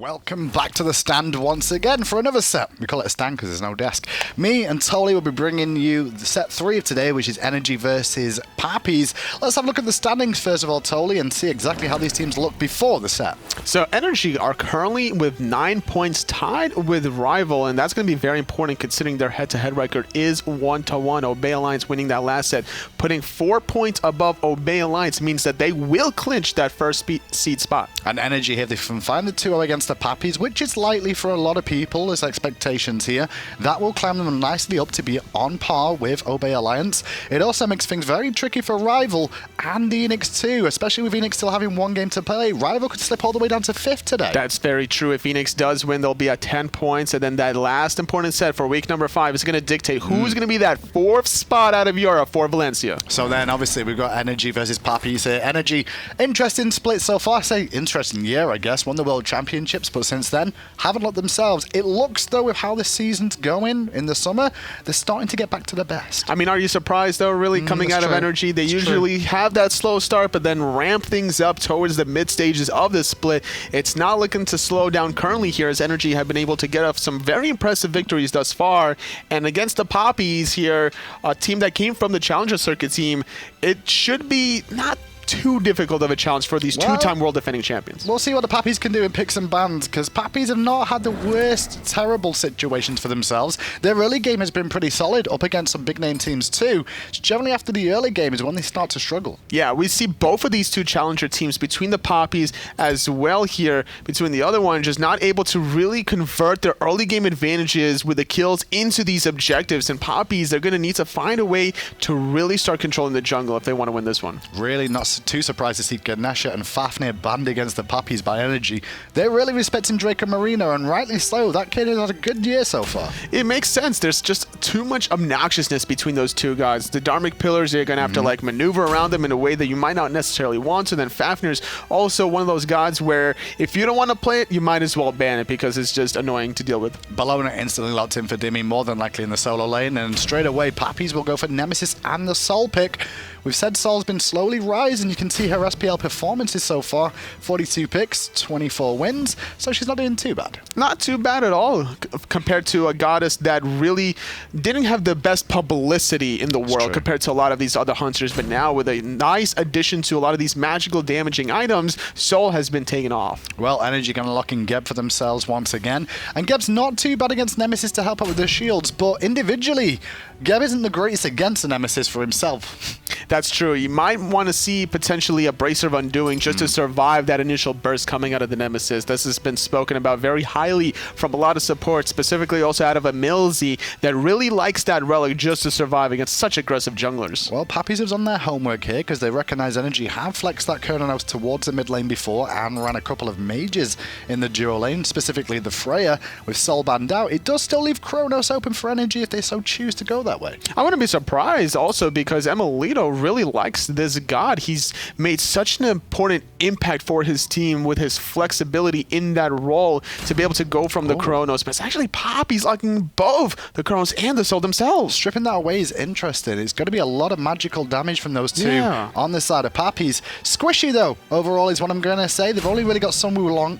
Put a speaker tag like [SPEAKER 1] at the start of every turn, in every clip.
[SPEAKER 1] Welcome back to the stand once again for another set. We call it a stand because there's no desk. Me and Tolly will be bringing you the set 3 of today, which is NRG versus Papis. Let's have a look at the standings first of all, Tolly, and see exactly how these teams look before the set.
[SPEAKER 2] So NRG are currently with 9 points tied with Rival, and that's going to be very important considering their head-to-head record is 1-1. Obey Alliance winning that last set, putting 4 points above Obey Alliance means that they will clinch that first seed spot.
[SPEAKER 1] And NRG here, they can find the 2-0 against the Papis, which is likely for a lot of people as expectations here. That will climb them nicely up to be on par with Obey Alliance. It also makes things very tricky for Rival and Enix too, especially with Enix still having 1 game to play. Rival could slip all the way down to 5th today.
[SPEAKER 2] That's very true. If Enix does win, they'll be at 10 points, and then that last important set for week number 5 is going to dictate who's going to be that 4th spot out of Europe for Valencia.
[SPEAKER 1] So then obviously we've got NRG versus Papis here. NRG, interesting split so far. I say interesting year, I guess. Won the World Championships, but since then haven't looked themselves. It looks though with how the season's going in the summer, they're starting to get back to the best.
[SPEAKER 2] I mean, are you surprised though, really, coming out of NRG? They usually have that slow start, but then ramp things up towards the mid stages of the split. It's not looking to slow down currently here, as NRG have been able to get off some very impressive victories thus far. And against the Papis here, a team that came from the Challenger Circuit team, it should be not too difficult of a challenge for these two-time world defending champions.
[SPEAKER 1] We'll see what the Papis can do in picks and bans, because Papis have not had the worst terrible situations for themselves. Their early game has been pretty solid up against some big name teams too. It's generally after the early game is when they start to struggle.
[SPEAKER 2] Yeah, we see both of these two challenger teams between the Papis as well here, between the other one, just not able to really convert their early game advantages with the kills into these objectives. And Papis, they're going to need to find a way to really start controlling the jungle if they want to win this one.
[SPEAKER 1] Really not too surprised to see Ganesha and Fafnir banned against the Papis by NRG. They're really respecting Dracomarino, and rightly so. That kid has had a good year so far.
[SPEAKER 2] It makes sense. There's just too much obnoxiousness between those two guys. The Dharmic Pillars, you're going to have to like maneuver around them in a way that you might not necessarily want to. Then Fafnir's also one of those guys where if you don't want to play it, you might as well ban it because it's just annoying to deal with.
[SPEAKER 1] Bellona instantly locked in for Dimi, more than likely in the solo lane, and straight away Papis will go for Nemesis and the Soul pick. We've said Soul's been slowly rising. You can see her SPL performances so far. 42 picks, 24 wins, so she's not doing too bad.
[SPEAKER 2] Not too bad at all compared to a goddess that really didn't have the best publicity in the world compared to a lot of these other hunters. But now with a nice addition to a lot of these magical damaging items, Soul has been taken off.
[SPEAKER 1] Well, NRG going to lock in Geb for themselves once again. And Geb's not too bad against Nemesis to help out with the shields, but individually, Geb isn't the greatest against the Nemesis for himself.
[SPEAKER 2] That's true. You might want to see potentially a Bracer of Undoing just to survive that initial burst coming out of the Nemesis. This has been spoken about very highly from a lot of support, specifically also out of a Milzy that really likes that relic just to survive against such aggressive junglers.
[SPEAKER 1] Well, Papis have done their homework here because they recognize NRG have flexed that Chronos towards the mid lane before and ran a couple of mages in the duo lane, specifically the Freya with Soul banned out. It does still leave Chronos open for NRG if they so choose to go that way.
[SPEAKER 2] I wouldn't be surprised also because emilitoo really likes this god. He's made such an important impact for his team with his flexibility in that role to be able to go from the Chronos. But it's actually Papis locking both the Chronos and the Soul themselves.
[SPEAKER 1] Stripping that away is interesting. It's going to be a lot of magical damage from those two on the side of Papis. Squishy though, overall is what I'm going to say. They've only really got some Wukong,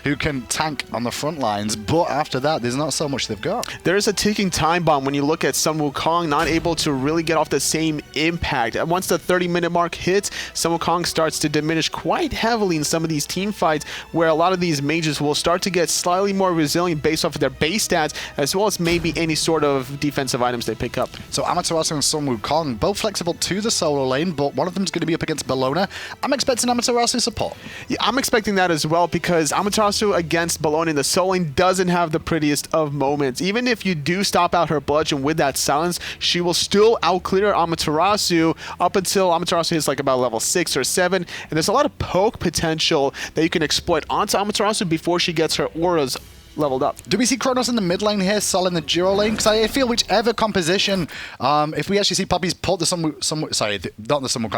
[SPEAKER 1] who can tank on the front lines. But after that, there's not so much they've got.
[SPEAKER 2] There's a ticking time bomb when you look at some Wukong not able to really get off the same impact. Once the 30-minute mark hits, some Wukong starts to diminish quite heavily in some of these team fights where a lot of these mages will start to get slightly more resilient based off of their base stats as well as maybe any sort of defensive items they pick up.
[SPEAKER 1] So Amaterasu and Sun Wukong, both flexible to the solo lane, but one of them is going to be up against Bellona. I'm expecting Amaterasu support.
[SPEAKER 2] Yeah, I'm expecting that as well because Amaterasu against Bellona in the solo lane doesn't have the prettiest of moments. Even if you do stop out her bludgeon with that silence, she will still outclear Amaterasu up until Amaterasu hits like about level 6 or 7, and there's a lot of poke potential that you can exploit onto Amaterasu before she gets her auras leveled up.
[SPEAKER 1] Do we see Chronos in the mid lane here, Sol in the duo lane? Because I feel whichever composition, if we actually see Papis put the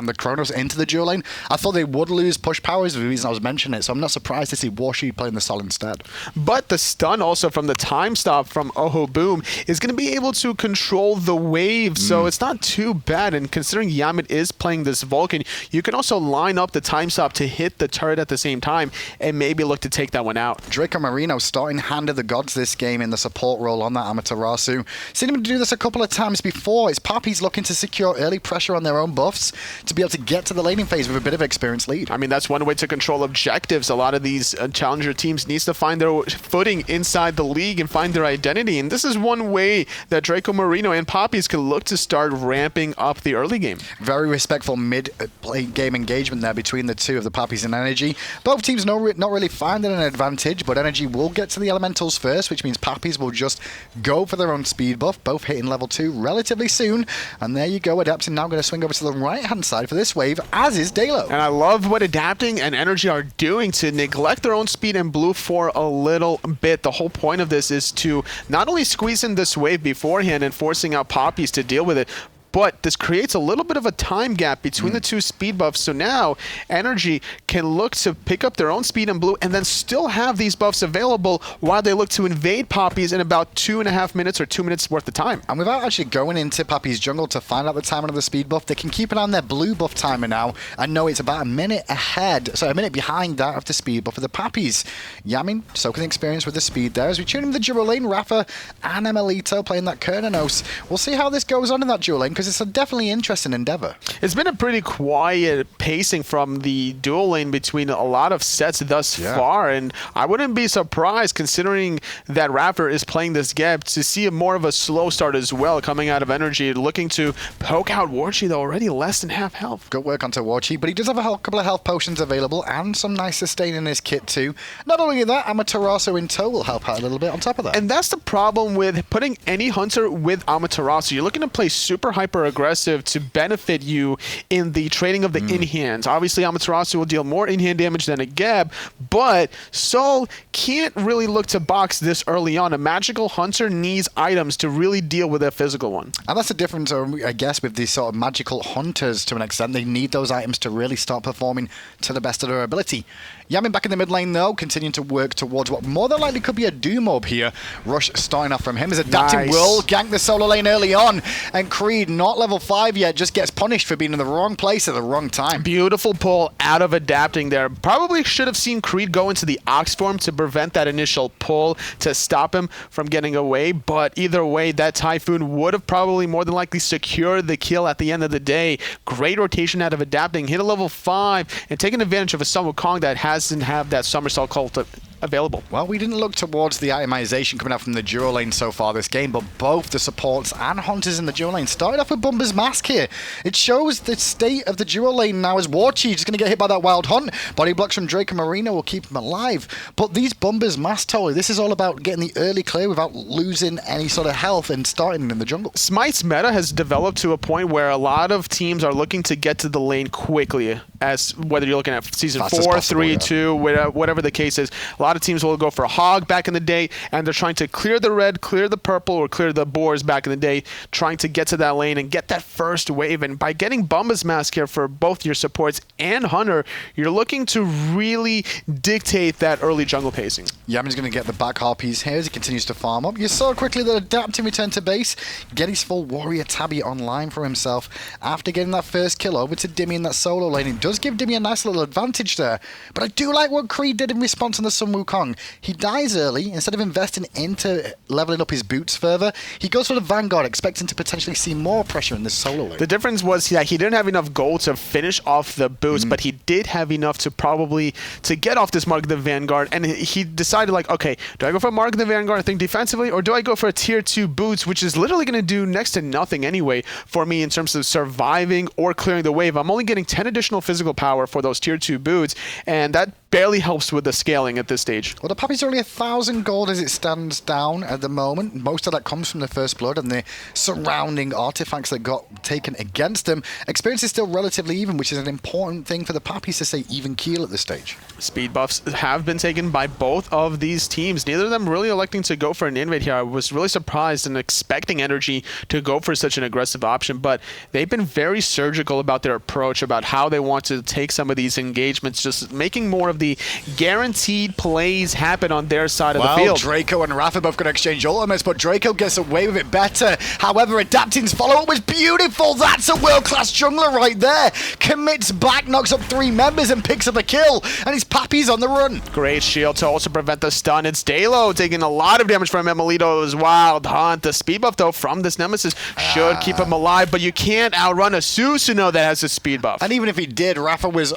[SPEAKER 1] the Chronos into the duo lane, I thought they would lose push power is the reason I was mentioning it. So I'm not surprised to see Warchi playing the Sol instead.
[SPEAKER 2] But the stun also from the time stop from Ojoboom is going to be able to control the wave, so it's not too bad. And considering Yammyn is playing this Vulcan, you can also line up the time stop to hit the turret at the same time and maybe look to take that one out.
[SPEAKER 1] Dracomarino starting Hand of the Gods this game in the support role on that Amaterasu. Seen him do this a couple of times before. It's Papis looking to secure early pressure on their own buffs to be able to get to the laning phase with a bit of experience lead.
[SPEAKER 2] I mean, that's one way to control objectives. A lot of these challenger teams needs to find their footing inside the league and find their identity. And this is one way that Dracomarino and Papis can look to start ramping up the early game.
[SPEAKER 1] Very respectful mid-game engagement there between the two of the Papis and NRG. Both teams not really finding an advantage, but NRG will get to the elementals first, which means Papis will just go for their own speed buff, both hitting level 2 relatively soon. And there you go, Adapting now going to swing over to the right-hand side for this wave, as is Dheylo.
[SPEAKER 2] And I love what Adapting and NRG are doing to neglect their own speed and blue for a little bit. The whole point of this is to not only squeeze in this wave beforehand and forcing out Papis to deal with it, but this creates a little bit of a time gap between the two speed buffs. So now NRG can look to pick up their own speed and blue and then still have these buffs available while they look to invade Papis in about 2.5 minutes or 2 minutes worth of time.
[SPEAKER 1] And without actually going into Papis' jungle to find out the timing of the speed buff, they can keep it on their blue buff timer now and know it's about a minute ahead, so a minute behind that of the speed buff for the Papis. Yammyn soaking the experience with the speed there as we tune him the dual lane. IRaffer and emilitoo playing that Chronos. We'll see how this goes on in that dual lane, because it's a definitely interesting endeavor.
[SPEAKER 2] It's been a pretty quiet pacing from the dual lane between a lot of sets thus far, and I wouldn't be surprised, considering that iRaffer is playing this gap, to see more of a slow start as well coming out of NRG, looking to poke out Warchi, though already less than half health.
[SPEAKER 1] Good work onto Warchi, but he does have a couple of health potions available and some nice sustain in his kit too. Not only that, Amaterasu in tow will help out a little bit on top of that.
[SPEAKER 2] And that's the problem with putting any hunter with Amaterasu. You're looking to play super hyper aggressive to benefit you in the trading of the in-hands. Obviously, Amaterasu will deal more in-hand damage than a Gab, but Sol can't really look to box this early on. A magical hunter needs items to really deal with a physical one.
[SPEAKER 1] And that's the difference, I guess, with these sort of magical hunters to an extent. They need those items to really start performing to the best of their ability. Yammyn back in the mid lane, though, continuing to work towards what more than likely could be a Doom orb here. Rush starting off from him as Adapting will gank the solo lane early on, and Creed, not level 5 yet, just gets punished for being in the wrong place at the wrong time.
[SPEAKER 2] Beautiful pull out of Adapting there. Probably should have seen Creed go into the Ox form to prevent that initial pull to stop him from getting away, but either way, that Typhoon would have probably more than likely secured the kill at the end of the day. Great rotation out of Adapting, hit a level 5, and taking advantage of a Sun Wukong that hasn't have that somersault cult available.
[SPEAKER 1] Well, we didn't look towards the itemization coming out from the duo lane so far this game, but both the supports and hunters in the duo lane started off with Bumba's Mask here. It shows the state of the duo lane now as Warchi just going to get hit by that wild hunt. Body blocks from Dracomarino will keep him alive. But these Bumba's Mask, totally, this is all about getting the early clear without losing any sort of health and starting in the jungle.
[SPEAKER 2] Smite's meta has developed to a point where a lot of teams are looking to get to the lane quickly, as whether you're looking at season 4, 3, 2, whatever the case is. A lot of teams will go for a hog back in the day, and they're trying to clear the red, clear the purple, or clear the boars back in the day, trying to get to that lane and get that first wave. And by getting Bumba's Mask here for both your supports and Hunter, you're looking to really dictate that early jungle pacing.
[SPEAKER 1] Yammyn's going to get the back harpies here as he continues to farm up. You saw quickly that Adapting returned to base, get his full warrior tabby online for himself after getting that first kill over to Dimi in that solo lane. It does give Dimi a nice little advantage there, but I do like what Creed did in response on the Sun Wukong. He dies early. Instead of investing into leveling up his boots further, he goes for the Vanguard, expecting to potentially see more pressure in this solo lane.
[SPEAKER 2] The difference was that he didn't have enough gold to finish off the boots, but he did have enough to to get off this Mark of the Vanguard, and he decided, like, okay, do I go for a Mark of the Vanguard, I think defensively, or do I go for a tier 2 boots, which is literally going to do next to nothing anyway for me in terms of surviving or clearing the wave. I'm only getting 10 additional physical power for those tier 2 boots, and that barely helps with the scaling at this stage.
[SPEAKER 1] Well, the Papis are only 1,000 gold as it stands down at the moment. Most of that comes from the First Blood and the surrounding artifacts that got taken against them. Experience is still relatively even, which is an important thing for the Papis to stay even keel at this stage.
[SPEAKER 2] Speed buffs have been taken by both of these teams. Neither of them really electing to go for an invade here. I was really surprised and expecting NRG to go for such an aggressive option, but they've been very surgical about their approach, about how they want to take some of these engagements, just making more of the guaranteed plays happen on their side of the field.
[SPEAKER 1] Draco and iRaffer both going to exchange ultimates, but Draco gets away with it better. However, Adapting's follow-up was beautiful. That's a world-class jungler right there. Commits back, knocks up 3 members, and picks up a kill. And his Papis on the run.
[SPEAKER 2] Great shield to also prevent the stun. It's Dheylo taking a lot of damage from emilitoo's Wild Hunt. The speed buff, though, from this Nemesis should keep him alive, but you can't outrun a Susano that has a speed buff.
[SPEAKER 1] And even if he did, iRaffer was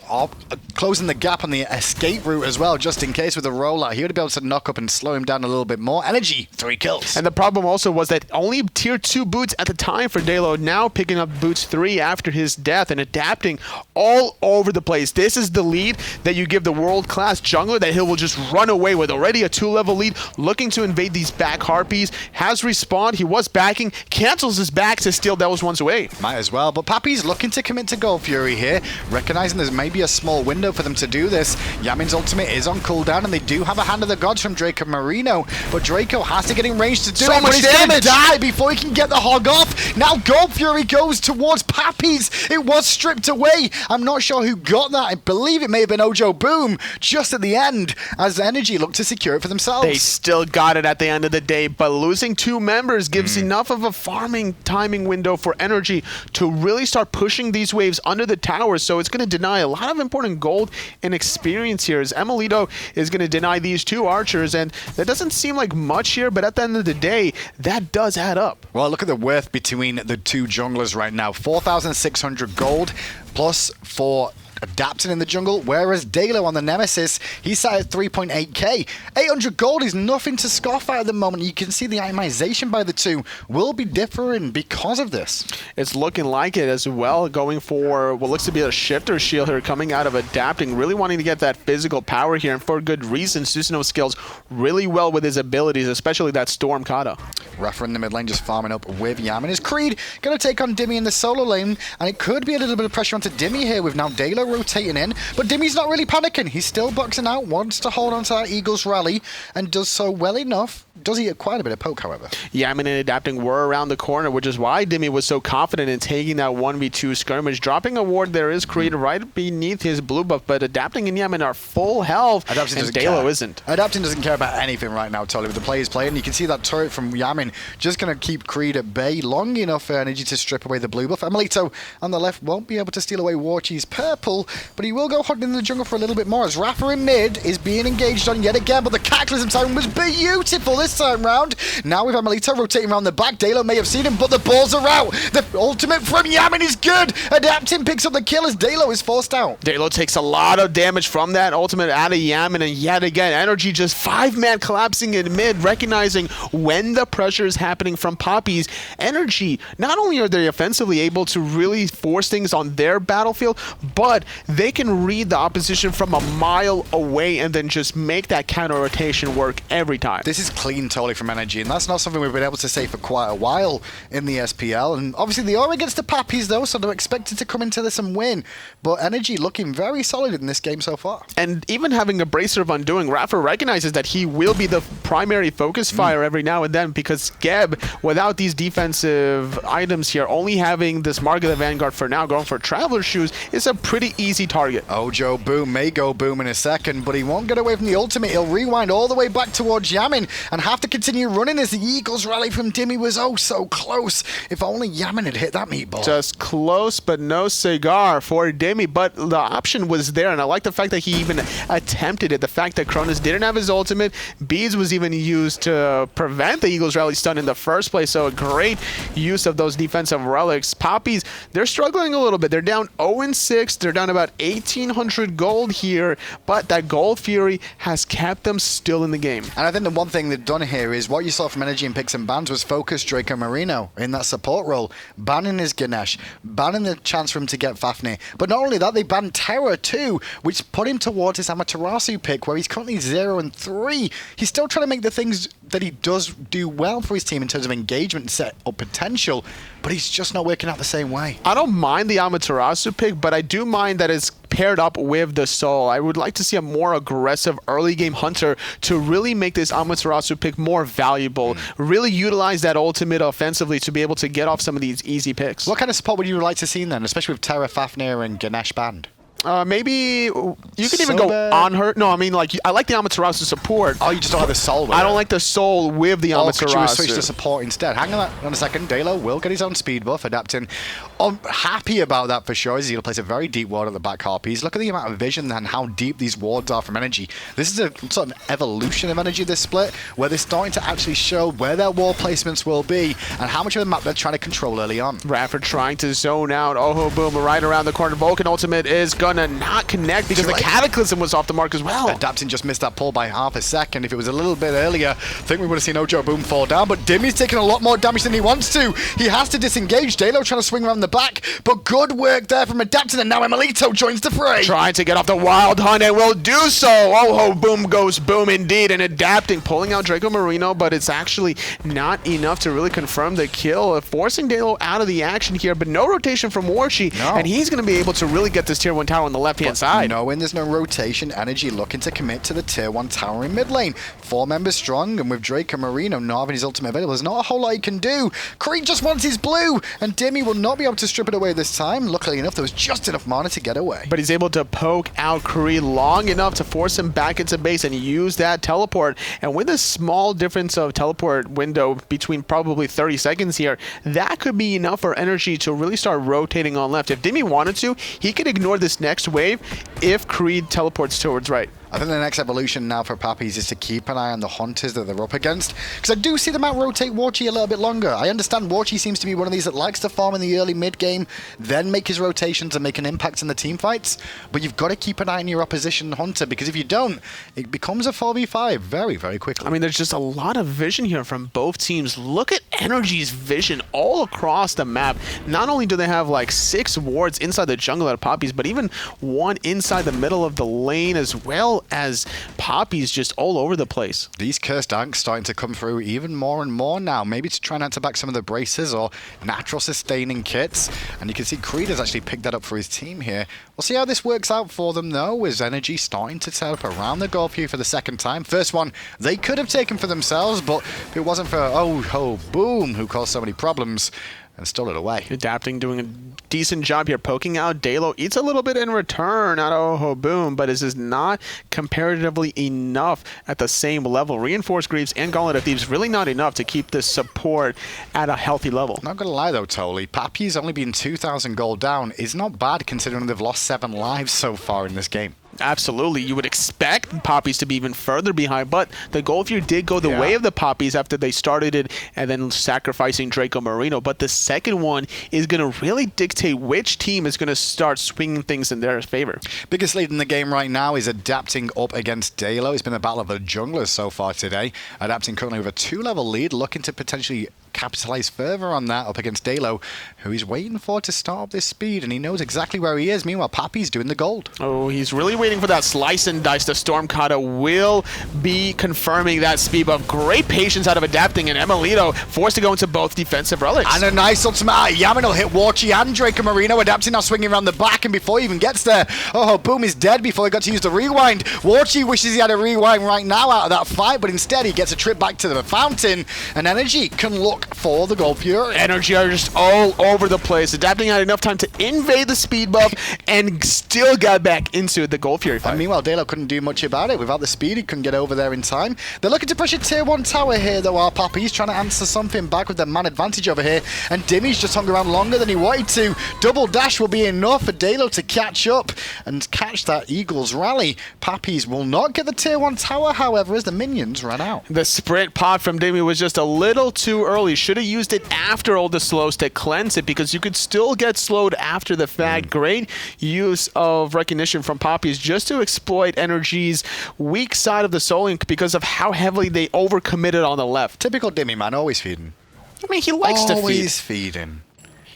[SPEAKER 1] closing the gap on the escape route as well, just in case with a rollout. He would be able to knock up and slow him down a little bit more. NRG, 3 kills.
[SPEAKER 2] And the problem also was that only tier 2 boots at the time for Dheylo, now picking up boots 3 after his death and adapting all over the place. This is the lead that you give the world-class jungler that he will just run away with. Already a 2-level lead, looking to invade these back harpies, has respawned, he was backing, cancels his back to steal those ones away.
[SPEAKER 1] Might as well, but Papis looking to commit to Gold Fury here, recognizing there's maybe a small window for them to do this. Yammyn's ultimate is on cooldown, and they do have a Hand of the Gods from Dracomarino, but Draco has to get in range to do
[SPEAKER 2] so
[SPEAKER 1] it,
[SPEAKER 2] much
[SPEAKER 1] but he's gonna die before he can get the hog off. Now Gold Fury goes towards Papis. It was stripped away. I'm not sure who got that. I believe it may have been Ojoboom just at the end, as NRG looked to secure it for themselves.
[SPEAKER 2] They still got it at the end of the day, but losing 2 members gives enough of a farming timing window for NRG to really start pushing these waves under the towers, so it's going to deny a lot of important gold and experience here, as emilitoo is going to deny these 2 archers, and that doesn't seem like much here, but at the end of the day, that does add up.
[SPEAKER 1] Well, look at the worth between the 2 junglers right now. 4,600 gold plus for adapting in the jungle, whereas Dheylo on the Nemesis, he's sat at 3.8k. 800 gold is nothing to scoff at the moment. You can see the itemization by the 2 will be differing because of this.
[SPEAKER 2] It's looking like it as well, going for what looks to be a shifter shield here, coming out of adapting, really wanting to get that physical power here, and for good reason. Susano scales really well with his abilities, especially that Storm Kata.
[SPEAKER 1] iRaffer in the mid lane just farming up with Yammyn. His Creed going to take on Dimi in the solo lane, and it could be a little bit of pressure onto Dimi here with now Dheylo rotating in, but Dimi's not really panicking. He's still boxing out, wants to hold on to that Eagles rally, and does so well enough. Does eat quite a bit of poke, however.
[SPEAKER 2] Yammyn and adapting were around the corner, which is why Dimi was so confident in taking that 1v2 skirmish. Dropping a ward, there is Creed right beneath his blue buff, but adapting and Yammyn are full health, and Dheylo isn't.
[SPEAKER 1] Adapting doesn't care about anything right now, totally, with the players playing. You can see that turret from Yammyn just going to keep Creed at bay long enough for NRG to strip away the blue buff. emilitoo on the left won't be able to steal away Warchi's purple, but he will go hunting in the jungle for a little bit more, as iRaffer in mid is being engaged on yet again, but the Cataclysm time was beautiful this time round. Now with emilitoo rotating around the back, Dheylo may have seen him, but the balls are out. The ultimate from Yammyn is good. Adapting picks up the kill as Dheylo is forced out.
[SPEAKER 2] Dheylo takes a lot of damage from that ultimate out of Yammyn, and yet again, NRG just 5-man collapsing in mid, recognizing when the pressure is happening from Papis. NRG, not only are they offensively able to really force things on their battlefield, but they can read the opposition from a mile away and then just make that counter rotation work every time.
[SPEAKER 1] This is clean totally from NRG, and that's not something we've been able to say for quite a while in the SPL. And obviously they are against the Papis though, so they're expected to come into this and win. But NRG looking very solid in this game so far.
[SPEAKER 2] And even having a Bracer of Undoing, iRaffer recognizes that he will be the primary focus fire every now and then, because Geb, without these defensive items here, only having this Mark of the Vanguard for now, going for Traveler Shoes, is a pretty easy target.
[SPEAKER 1] Ojoboom may go boom in a second, but he won't get away from the ultimate. He'll rewind all the way back towards Yammyn and have to continue running as the Eagles rally from Dimi was oh so close. If only Yammyn had hit that meatball.
[SPEAKER 2] Just close, but no cigar for Dimi, but the option was there, and I like the fact that he even attempted it. The fact that Chronos didn't have his ultimate, Beads was even used to prevent the Eagles rally stun in the first place, so a great use of those defensive relics. Papis, they're struggling a little bit. They're down 0-6. They're down about 1,800 gold here, but that Gold Fury has kept them still in the game.
[SPEAKER 1] And I think the one thing they've done done here is what you saw from NRG in picks and bans was focus Dracomarino in that support role, banning his Ganesh, banning the chance for him to get Fafnir. But not only that, they banned Terror too, which put him towards his Amaterasu pick, where he's currently 0-3. He's still trying to make the things that he does do well for his team in terms of engagement and set up potential, but he's just not working out the same way.
[SPEAKER 2] I don't mind the Amaterasu pick, but I do mind that it's paired up with the Soul. I would like to see a more aggressive early game hunter to really make this Amaterasu pick more valuable, really utilize that ultimate offensively to be able to get off some of these easy picks.
[SPEAKER 1] What kind of support would you like to see then, especially with Terra, Fafnir and Ganesh banned?
[SPEAKER 2] Maybe you could even go on her. No, I mean, like, I like the Amaterasu support.
[SPEAKER 1] Oh, you just don't have the Soul with
[SPEAKER 2] I don't like the Soul with the Amaterasu.
[SPEAKER 1] Could you switch to support instead? Hang on a second. Dheylo will get his own speed buff, adapting. I'm happy about that for sure. He's going to place a very deep ward at the back Harpies. Look at the amount of vision and how deep these wards are from NRG. This is a sort of evolution of NRG, this split, where they're starting to actually show where their ward placements will be and how much of the map they're trying to control early on.
[SPEAKER 2] iRaffer trying to zone out. Ojoboom right around the corner. Vulcan ultimate is gonna not connect because the Cataclysm was off the mark as well.
[SPEAKER 1] Adapting just missed that pull by half a second. If it was a little bit earlier, I think we would have seen Ojoboom fall down, but Dimi's taking a lot more damage than he wants to. He has to disengage. Dheylo trying to swing around the back, but good work there from Adapting, and now emilitoo joins the fray.
[SPEAKER 2] Trying to get off the Wild Hunt and will do so. Ojoboom goes boom indeed, and Adapting pulling out Dracomarino, but it's actually not enough to really confirm the kill, forcing Dheylo out of the action here, but no rotation from Warchi, and he's going to be able to really get this tier 1 tower on the left-hand side.
[SPEAKER 1] Knowing there's no rotation, NRG looking to commit to the tier 1 tower in mid lane. 4 members strong, and with Dracomarino not having his ultimate available, there's not a whole lot he can do. Creed just wants his blue, and Dimi will not be able to strip it away this time. Luckily enough, there was just enough mana to get away.
[SPEAKER 2] But he's able to poke out Creed long enough to force him back into base and use that teleport. And with a small difference of teleport window between probably 30 seconds here, that could be enough for NRG to really start rotating on left. If Dimi wanted to, he could ignore this next wave if Creed teleports towards right.
[SPEAKER 1] I think the next evolution now for Papis is to keep an eye on the hunters that they're up against, because I do see them out-rotate Warchi a little bit longer. I understand Warchi seems to be one of these that likes to farm in the early mid-game, then make his rotations and make an impact in the team fights, but you've got to keep an eye on your opposition hunter, because if you don't, it becomes a 4v5 very, very quickly.
[SPEAKER 2] I mean, there's just a lot of vision here from both teams. Look at NRG's vision all across the map. Not only do they have like 6 wards inside the jungle at Papis, but even one inside the middle of the lane as well as Papis just all over the place.
[SPEAKER 1] These cursed anks starting to come through even more and more now, maybe to try not to back some of the braces or natural sustaining kits, and you can see Creed has actually picked that up for his team here. We'll see how this works out for them though, as NRG starting to set up around the goal view for the second time. First one they could have taken for themselves, but if it wasn't for Ojoboom, who caused so many problems, and stole it away.
[SPEAKER 2] Adapting, doing a decent job here, poking out. Dheylo eats a little bit in return out of Ojoboom, but this is not comparatively enough at the same level. Reinforced Greaves and Gauntlet of Thieves really not enough to keep this support at a healthy level.
[SPEAKER 1] Not gonna lie though, Toli, Papis only being 2,000 gold down is not bad considering they've lost 7 lives so far in this game.
[SPEAKER 2] Absolutely. You would expect Papis to be even further behind, but the goal view did go the way of the Papis after they started it and then sacrificing Dracomarino. But the second one is going to really dictate which team is going to start swinging things in their favor.
[SPEAKER 1] Biggest lead in the game right now is Adapting up against Dheylo. It's been a battle of the junglers so far today. Adapting currently with a 2-level lead, looking to potentially capitalize further on that up against Dheylo, who he's waiting for to start up this speed, and he knows exactly where he is. Meanwhile, Papis doing the gold.
[SPEAKER 2] Oh, he's really waiting for that slice and dice. The Stormkata will be confirming that speed, but great patience out of Adapting, and emilitoo forced to go into both defensive relics.
[SPEAKER 1] And a nice ultimate out. Yammyn will hit Warchi and Dracomarino. Adapting now swinging around the back, and before he even gets there, Boom is dead before he got to use the rewind. Warchi wishes he had a rewind right now out of that fight, but instead he gets a trip back to the fountain, and NRG can look for the gold fury.
[SPEAKER 2] NRG are just all over the place. Adapting had enough time to invade the speed buff and still got back into the gold fury fight.
[SPEAKER 1] And meanwhile, Dheylo couldn't do much about it. Without the speed, he couldn't get over there in time. They're looking to push a tier 1 tower here, though. Our Papis trying to answer something back with their man advantage over here. And Dimi's just hung around longer than he wanted to. Double dash will be enough for Dheylo to catch up and catch that Eagles rally. Papis will not get the tier 1 tower, however, as the minions run out.
[SPEAKER 2] The sprint pod from Dimi was just a little too early. should have used it after all the slows to cleanse it, because you could still get slowed after the fact. Great use of recognition from Papis just to exploit NRG's weak side of the Soul Link because of how heavily they overcommitted on the left.
[SPEAKER 1] Typical Dimi, man, always feeding.
[SPEAKER 2] I mean, he likes to feed.
[SPEAKER 1] Always feeding.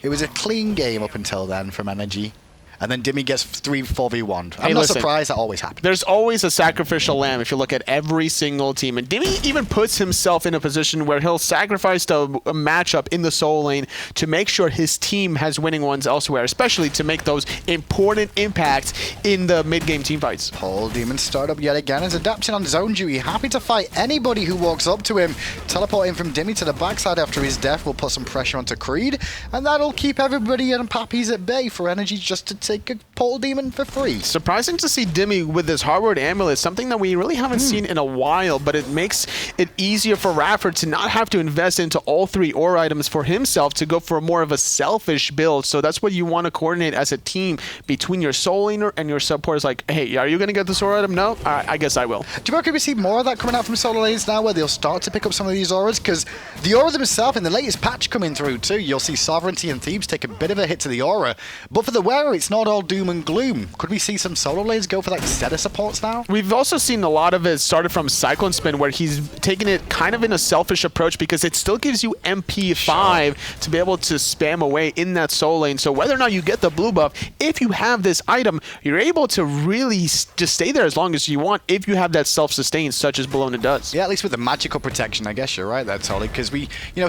[SPEAKER 1] It was a clean game up until then from NRG. And then Dimi gets 4v1. I'm not surprised, that always happens.
[SPEAKER 2] There's always a sacrificial lamb if you look at every single team. And Dimi even puts himself in a position where he'll sacrifice a matchup in the Soul Lane to make sure his team has winning ones elsewhere, especially to make those important impacts in the mid-game teamfights.
[SPEAKER 1] Paul Demon started up yet again as adapting on zone duty. Happy to fight anybody who walks up to him. Teleporting from Dimi to the backside after his death will put some pressure onto Creed. And that'll keep everybody and Papis at bay for NRG just to take a Pole Demon for free.
[SPEAKER 2] Surprising to see Dimi with this hardware amulet, something that we really haven't seen in a while, but it makes it easier for iRaffer to not have to invest into all 3 ore items for himself, to go for more of a selfish build. So that's what you want to coordinate as a team between your Soul Laner and your supporters. Like, hey, are you going to get this ore item? No? I guess I will.
[SPEAKER 1] Do you reckon we see more of that coming out from solo lanes now, where they'll start to pick up some of these auras? Because the aura themselves, in the latest patch coming through too, you'll see Sovereignty and Thebes take a bit of a hit to the aura. But for the wearer, it's not all doom and gloom. Could we see some solo lanes go for like set of supports now?
[SPEAKER 2] We've also seen a lot of it started from Cyclone Spin, where he's taking it kind of in a selfish approach, because it still gives you MP5 to be able to spam away in that soul lane. So whether or not you get the blue buff, if you have this item, you're able to really just stay there as long as you want if you have that self-sustain, such as Bellona does.
[SPEAKER 1] Yeah, at least with the magical protection, I guess you're right there, Tolly, because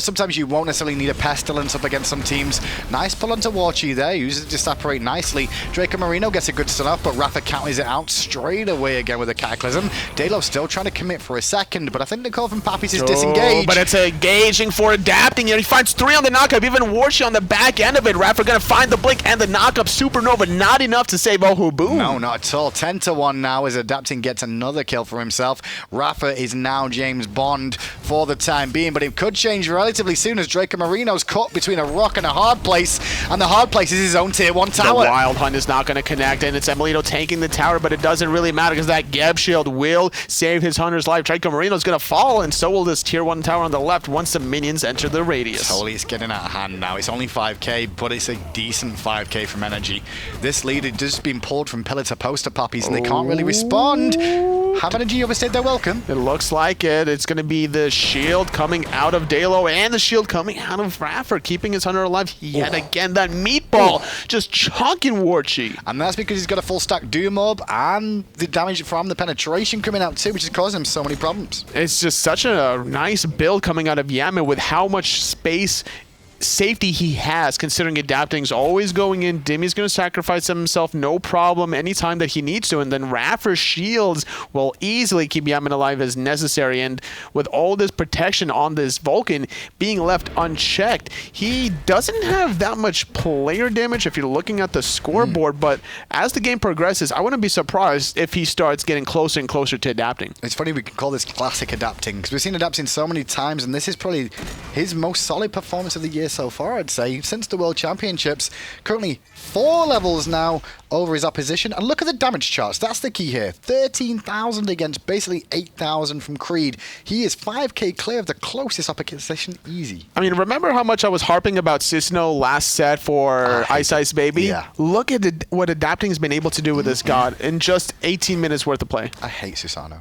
[SPEAKER 1] sometimes you won't necessarily need a Pestilence up against some teams. Nice pull onto Warchi there, uses it to separate nicely. Dracomarino gets a good stun off, but iRaffer counters it out straight away again with a Cataclysm. Dheylo still trying to commit for a second, but I think the call from Papis is disengaged.
[SPEAKER 2] But it's engaging for adapting. He finds 3 on the knockup, even Warchi on the back end of it. iRaffer gonna find the blink and the knockup. Supernova not enough to save Ojoboom.
[SPEAKER 1] No, not at all. 10-1 now as adapting gets another kill for himself. iRaffer is now James Bond for the time being, but it could change relatively soon as Dracomarino's caught between a rock and a hard place, and the hard place is his own tier 1 tower.
[SPEAKER 2] The Wild Hunt is not going to connect, and it's emilitoo taking the tower, but it doesn't really matter because that Geb shield will save his Hunter's life. Dracomarino's going to fall, and so will this tier 1 tower on the left once the minions enter the radius.
[SPEAKER 1] Totally, it's getting out of hand now. It's only 5k, but it's a decent 5k from NRG. This lead has just been pulled from pillar to post to Papis, and they can't really respond. Have NRG overstayed their welcome?
[SPEAKER 2] It looks like it. It's going to be the shield coming out of Dheylo and the shield coming out of iRaffer, keeping his Hunter alive yet again. That meatball just chunking Warchi.
[SPEAKER 1] And that's because he's got a full stack Doom Orb and the damage from the penetration coming out too, which is causing him so many problems.
[SPEAKER 2] It's just such a nice build coming out of Yammyn with how much space safety he has, considering adapting's always going in. Dimi's going to sacrifice himself, no problem, anytime that he needs to, and then iRaffer's shields will easily keep Yammyn alive as necessary. And with all this protection on this Vulcan being left unchecked, he doesn't have that much player damage if you're looking at the scoreboard, but as the game progresses, I wouldn't be surprised if he starts getting closer and closer to adapting.
[SPEAKER 1] It's funny we can call this classic adapting, because we've seen adapting so many times, and this is probably his most solid performance of the year so far, I'd say, since the World Championships. Currently 4 levels now over his opposition, and look at the damage charts. That's the key here. 13,000 against basically 8,000 from Creed. He is 5k clear of the closest opposition easy.
[SPEAKER 2] I mean, remember how much I was harping about Susano last set for Ice Baby?
[SPEAKER 1] Yeah.
[SPEAKER 2] Look at what adapting has been able to do with this god in just 18 minutes worth of play.
[SPEAKER 1] I hate Susano.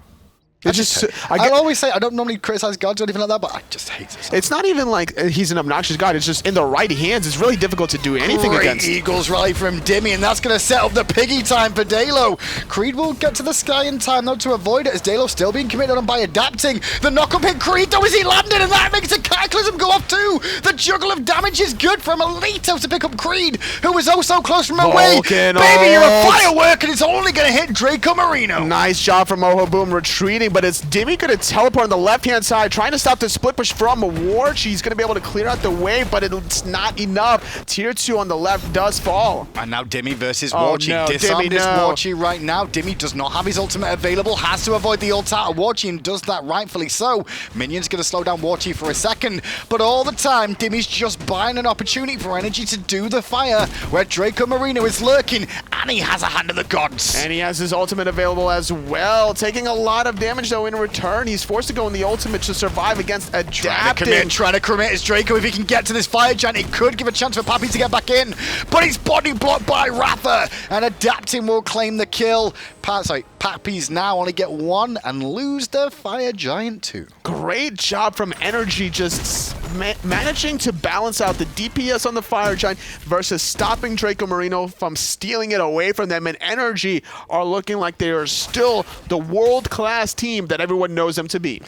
[SPEAKER 2] I
[SPEAKER 1] always say I don't normally criticize gods or anything like that, but I just hate it.
[SPEAKER 2] It's not even like he's an obnoxious god. It's just in the right hands, it's really difficult to do anything against.
[SPEAKER 1] Eagles rally from Dimi, and that's going to set up the piggy time for Dheylo. Creed will get to the sky in time, though, to avoid it, as Dheylo still being committed on by adapting. The knock-up hit Creed, though, as he landed, and that makes a Cataclysm go off too. The juggle of damage is good from emilitoo to pick up Creed, who was oh so close from away. Baby, you're a firework, and it's only going to hit Dracomarino.
[SPEAKER 2] Nice job from Ojoboom retreating, but it's Dimi going to teleport on the left-hand side, trying to stop the split push from Warchi. He's going to be able to clear out the way, but it's not enough. Tier 2 on the left does fall.
[SPEAKER 1] And now Dimi versus Warchi.
[SPEAKER 2] No,
[SPEAKER 1] Disarm
[SPEAKER 2] Dimi,
[SPEAKER 1] this
[SPEAKER 2] no.
[SPEAKER 1] Warchi right now. Dimi does not have his ultimate available, has to avoid the ult out of Warchi, and does that rightfully so. Minion's going to slow down Warchi for a second, but all the time, Dimi's just buying an opportunity for NRG to do the fire, where Dracomarino is lurking, and he has a hand of the gods.
[SPEAKER 2] And he has his ultimate available as well, taking a lot of damage damage, though, in return. He's forced to go in the ultimate to survive against Adapting.
[SPEAKER 1] Trying to commit his Draco. If he can get to this Fire Giant, it could give a chance for Papis to get back in. But he's body blocked by iRaffer. And Adapting will claim the kill. Papis now only get one and lose the Fire Giant too.
[SPEAKER 2] Great job from NRG, just managing to balance out the DPS on the Fire Giant versus stopping Dracomarino from stealing it away from them. And NRG are looking like they are still the world-class team that everyone knows them to be.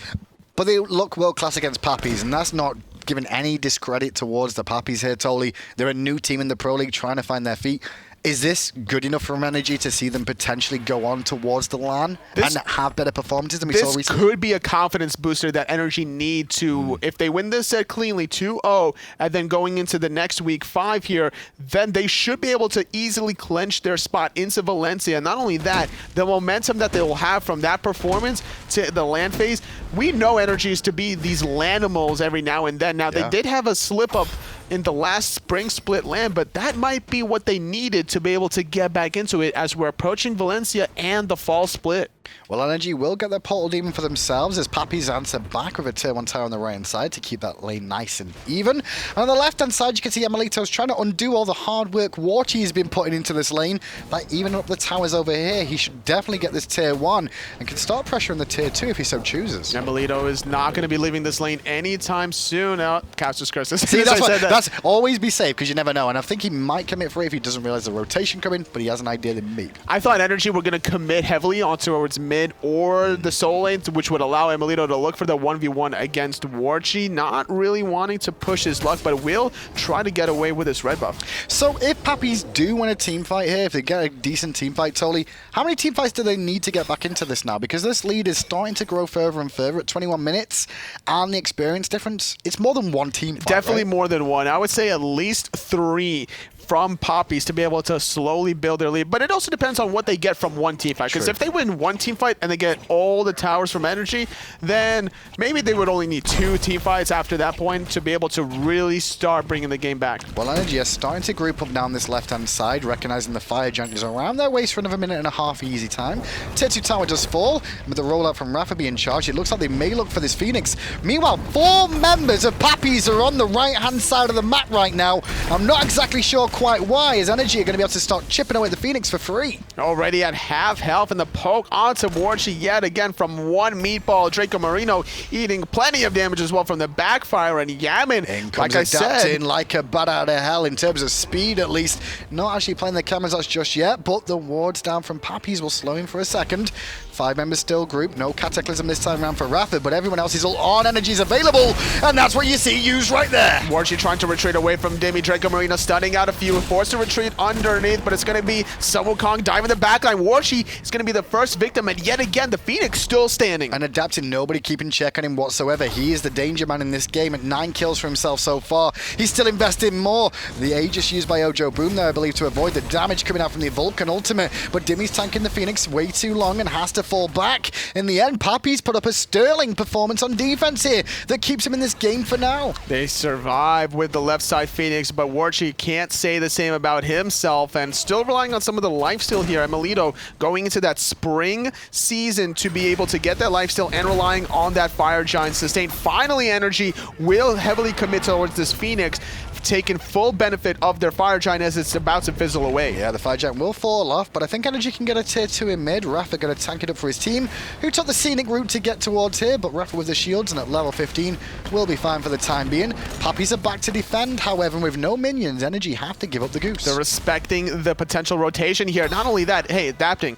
[SPEAKER 1] But they look world-class against Papis, and that's not giving any discredit towards the Papis here, Tolly. They're a new team in the Pro League trying to find their feet. Is this good enough from NRG to see them potentially go on towards the LAN and have better performances than we saw recently?
[SPEAKER 2] This could be a confidence booster that NRG need to, if they win this set cleanly 2-0, and then going into the next week 5 here, then they should be able to easily clinch their spot into Valencia. Not only that, the momentum that they will have from that performance to the LAN phase, we know NRG is to be these LANimals every now and then. Now, they did have a slip-up in the last spring split LAN, but that might be what they needed to be able to get back into it as we're approaching Valencia and the fall split.
[SPEAKER 1] Well, NRG will get their Portal Demon for themselves as Papis answer back with a tier 1 tower on the right-hand side to keep that lane nice and even. And on the left-hand side, you can see emilitoo's trying to undo all the hard work Warchi has been putting into this lane by evening up the towers over here. He should definitely get this tier 1 and can start pressuring the tier 2 if he so chooses.
[SPEAKER 2] emilitoo is not going to be leaving this lane anytime soon. Caster's Curse.
[SPEAKER 1] See, that's always be safe because you never know. And I think he might commit for it if he doesn't realize the rotation coming, but he has an idea that maybe.
[SPEAKER 2] I thought NRG were going to commit heavily onto mid or the soul lanes, which would allow emilitoo to look for the 1v1 against Warchi, not really wanting to push his luck, but will try to get away with his red buff.
[SPEAKER 1] So if Papis do win a team fight here, if they get a decent team fight, Tolly, how many team fights do they need to get back into this now? Because this lead is starting to grow further and further at 21 minutes, and the experience difference, it's more than one team fight,
[SPEAKER 2] Definitely
[SPEAKER 1] right?
[SPEAKER 2] more than one. I would say at least 3 from Papis to be able to slowly build their lead. But it also depends on what they get from one team fight. Because if they win one team fight and they get all the towers from NRG, then maybe they would only need 2 team fights after that point to be able to really start bringing the game back.
[SPEAKER 1] Well, NRG are starting to group up down this left-hand side, recognizing the Fire Giant is around their waist for another minute and a half easy time. Tier 2 tower does fall, with the rollout from iRaffer being charged. It looks like they may look for this Phoenix. Meanwhile, 4 members of Papis are on the right-hand side of the map right now. I'm not exactly sure quite why, as NRG are going to be able to start chipping away at the Phoenix for free.
[SPEAKER 2] Already at half health, and the poke onto Warchi yet again from one meatball. Dracomarino eating plenty of damage as well from the backfire, and Yammyn, like I said,
[SPEAKER 1] like a bat out of hell in terms of speed at least. Not actually playing the cameras just yet, but the wards down from Papis will slow him for a second. 5 members still grouped, no Cataclysm this time around for iRaffer, but everyone else is all on. Energy's available, and that's what you see used right there.
[SPEAKER 2] Warchi trying to retreat away from Dimi. Dracomarino stunning out a few, forced to retreat underneath, but it's going to be some Wukong diving the backline. Warchi is going to be the first victim, and yet again, the Phoenix still standing.
[SPEAKER 1] And Adapting, nobody keeping check on him whatsoever. He is the danger man in this game at 9 kills for himself so far. He's still investing more. The Aegis used by Ojoboom there, I believe, to avoid the damage coming out from the Vulcan ultimate, but Dimi's tanking the Phoenix way too long and has to fall back. In the end, Papis put up a sterling performance on defense here that keeps him in this game for now.
[SPEAKER 2] They survive with the left side Phoenix, but Warchi can't say the same about himself, and still relying on some of the lifesteal here. emilitoo going into that spring season to be able to get that lifesteal and relying on that Fire Giant sustain. Finally, NRG will heavily commit towards this Phoenix, taking full benefit of their Fire Giant as it's about to fizzle away.
[SPEAKER 1] Yeah, the Fire Giant will fall off, but I think NRG can get a tier 2 in mid. iRaffer going to tank it up for his team, who took the scenic route to get towards here, but iRaffer with the shields and at level 15 will be fine for the time being. Papis are back to defend, however, with no minions, NRG have to give up the goose.
[SPEAKER 2] They're respecting the potential rotation here. Not only that, hey, Adapting,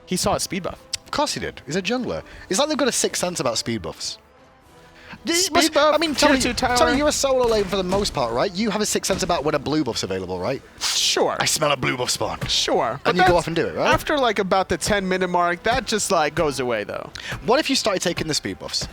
[SPEAKER 2] he saw a speed buff.
[SPEAKER 1] Of course he did. He's a jungler. It's like they've got a sixth sense about speed buffs.
[SPEAKER 2] Speed buff,
[SPEAKER 1] I mean, Tony, you're a solo lane for the most part, right? You have a sixth sense about when a blue buff's available, right?
[SPEAKER 2] Sure.
[SPEAKER 1] I smell a blue buff spawn.
[SPEAKER 2] Sure.
[SPEAKER 1] And you go off and do it, right?
[SPEAKER 2] After like about the 10-minute mark, that just like goes away though.
[SPEAKER 1] What if you started taking the speed buffs?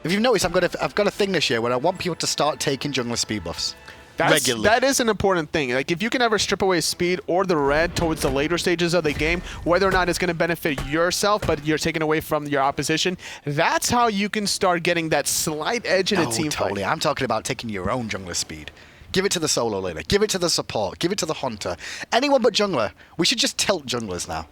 [SPEAKER 1] If you've noticed, I've got a thing this year where I want people to start taking jungler speed buffs. Regularly.
[SPEAKER 2] That is an important thing. Like, if you can ever strip away speed or the red towards the later stages of the game, whether or not it's going to benefit yourself, but you're taking away from your opposition, that's how you can start getting that slight edge in a team
[SPEAKER 1] totally.
[SPEAKER 2] fight.
[SPEAKER 1] I'm talking about taking your own jungler speed. Give it to the solo laner. Give it to the support. Give it to the hunter. Anyone but jungler. We should just tilt junglers now.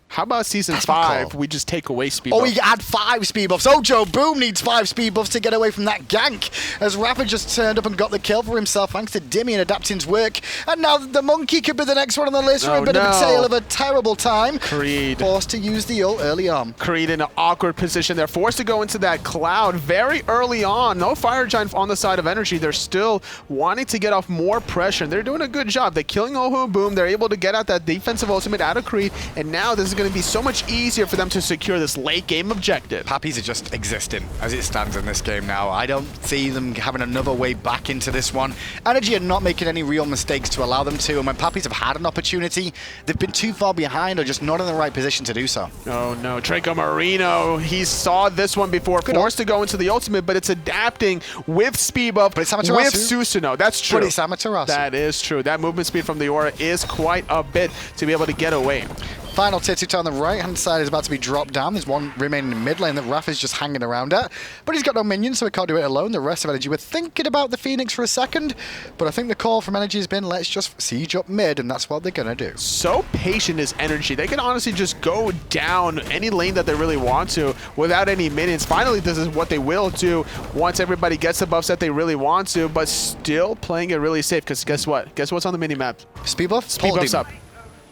[SPEAKER 2] How about Season
[SPEAKER 1] That's my
[SPEAKER 2] 5,
[SPEAKER 1] call.
[SPEAKER 2] we just take away speed
[SPEAKER 1] Oh,
[SPEAKER 2] buff?
[SPEAKER 1] we add 5 speed buffs. Ojoboom needs 5 speed buffs to get away from that gank. As iRaffer just turned up and got the kill for himself thanks to Dimi and Adapting's work. And now the monkey could be the next one on the list for a bit of a tale of a terrible time.
[SPEAKER 2] Creed.
[SPEAKER 1] Forced to use the ult early on.
[SPEAKER 2] Creed in an awkward position. They're forced to go into that cloud very early on. No Fire Giant on the side of NRG. They're still wanting to get off more pressure, and they're doing a good job. They're killing Ojoboom. They're able to get out that defensive ultimate out of Creed, and now this is going to be so much easier for them to secure this late game objective.
[SPEAKER 1] Papis are just existing as it stands in this game now. I don't see them having another way back into this one. NRG are not making any real mistakes to allow them to, and when Papis have had an opportunity, they've been too far behind or just not in the right position to do so.
[SPEAKER 2] Oh no, Dracomarino, he saw this one before, forced to go into the ultimate, but it's adapting with speed buff,
[SPEAKER 1] but it's Amaterasu.
[SPEAKER 2] with Susano. That's true.
[SPEAKER 1] But it's Amaterasu.
[SPEAKER 2] That is true. That movement speed from the aura is quite a bit to be able to get away.
[SPEAKER 1] Final tier 2 on the right-hand side is about to be dropped down. There's one remaining in mid lane that iRaffer is just hanging around at. But he's got no minions, so he can't do it alone. The rest of NRG were thinking about the Phoenix for a second, but I think the call from NRG has been, let's just siege up mid, and that's what they're going to do.
[SPEAKER 2] So patient is NRG. They can honestly just go down any lane that they really want to without any minions. Finally, this is what they will do once everybody gets the buffs that they really want to, but still playing it really safe, because guess what? Guess what's on the mini-map?
[SPEAKER 1] Speed buff?
[SPEAKER 2] Speed buff's up.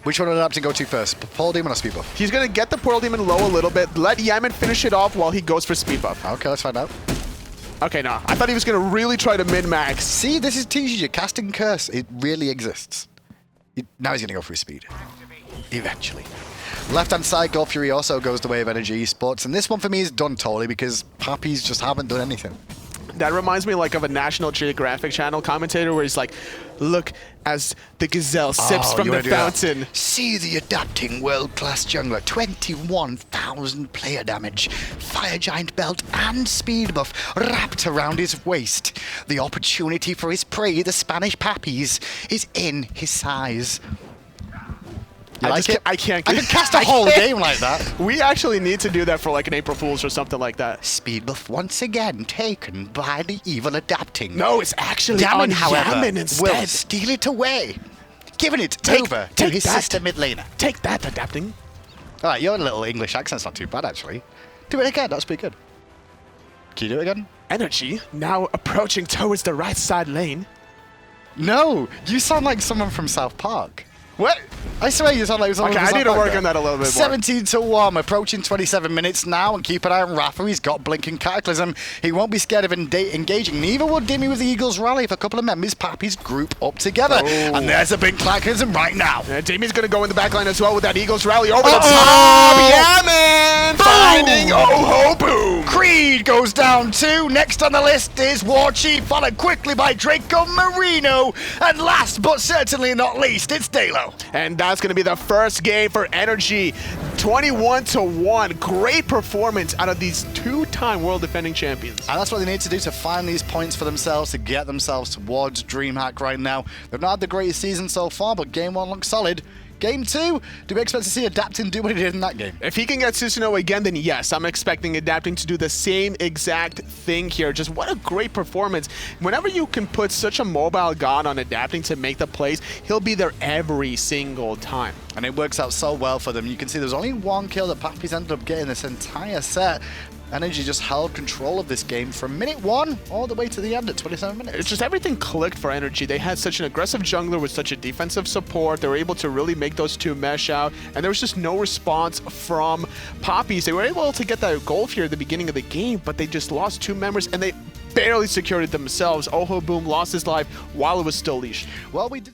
[SPEAKER 1] Which one would Adapting go to first? Portal Demon or Speed Buff?
[SPEAKER 2] He's going to get the Portal Demon low a little bit, let Yammyn finish it off while he goes for Speed Buff.
[SPEAKER 1] Okay, let's find out.
[SPEAKER 2] Okay, no. I thought he was going to really try to min-max.
[SPEAKER 1] See, this is teaches you, casting Curse, it really exists. Now he's going to go for his speed. Eventually. Left-hand side, Gold Fury also goes the way of NRG Esports, and this one for me is done totally because Papis just haven't done anything.
[SPEAKER 2] That reminds me like of a National Geographic Channel commentator where he's like, look as the gazelle sips from the fountain.
[SPEAKER 1] See the adapting world-class jungler, 21,000 player damage, Fire Giant belt and speed buff wrapped around his waist. The opportunity for his prey, the Spanish Papis, is in his size. You like it?
[SPEAKER 2] I can't.
[SPEAKER 1] I could cast a whole game like that.
[SPEAKER 2] We actually need to do that for like an April Fool's or something like that.
[SPEAKER 1] Speed buff once again taken by the evil adapting.
[SPEAKER 2] No, it's actually
[SPEAKER 1] Yammyn,
[SPEAKER 2] on
[SPEAKER 1] however,
[SPEAKER 2] Yammyn instead.
[SPEAKER 1] will steal it away, giving it over to his sister mid laner.
[SPEAKER 2] Take that, adapting.
[SPEAKER 1] All right, your little English accent's not too bad, actually. Do it again, that's pretty good. Can you do it again?
[SPEAKER 2] NRG now approaching towards the right side lane.
[SPEAKER 1] No, you sound like someone from South Park.
[SPEAKER 2] What?
[SPEAKER 1] I swear you sound like someone from
[SPEAKER 2] Okay,
[SPEAKER 1] South
[SPEAKER 2] I need to
[SPEAKER 1] Park
[SPEAKER 2] work on that a little bit more.
[SPEAKER 1] 17-1, approaching 27 minutes now, and keep an eye on iRaffer. He's got Blinking Cataclysm. He won't be scared of engaging. Neither will Dimi with the Eagles Rally if a couple of members Papis group up together.
[SPEAKER 2] Oh.
[SPEAKER 1] And there's a big Cataclysm right now.
[SPEAKER 2] Dimi's going to go in the backline as well with that Eagles Rally over the top. Yammyn finding Ojoboom.
[SPEAKER 1] Creed goes down too. Next on the list is Warchi, followed quickly by Dracomarino. And last but certainly not least, it's Dheylo.
[SPEAKER 2] And that's going to be the first game for NRG. 21-1. Great performance out of these two-time world defending champions.
[SPEAKER 1] And that's what they need to do to find these points for themselves, to get themselves towards DreamHack right now. They've not had the greatest season so far, but game 1 looks solid. Game 2, do we expect to see Adapting do what he did in that game?
[SPEAKER 2] If he can get Susano again, then yes, I'm expecting Adapting to do the same exact thing here. Just what a great performance. Whenever you can put such a mobile god on Adapting to make the plays, he'll be there every single time.
[SPEAKER 1] And it works out so well for them. You can see there's only one kill that Papis ended up getting this entire set. NRG just held control of this game from minute 1 all the way to the end at 27 minutes.
[SPEAKER 2] It's just everything clicked for NRG. They had such an aggressive jungler with such a defensive support. They were able to really make those two mesh out, and there was just no response from Papis. They were able to get that goal here at the beginning of the game, but they just lost 2 members, and they barely secured it themselves. Ojoboom lost his life while it was still leashed.
[SPEAKER 1] Well, we did...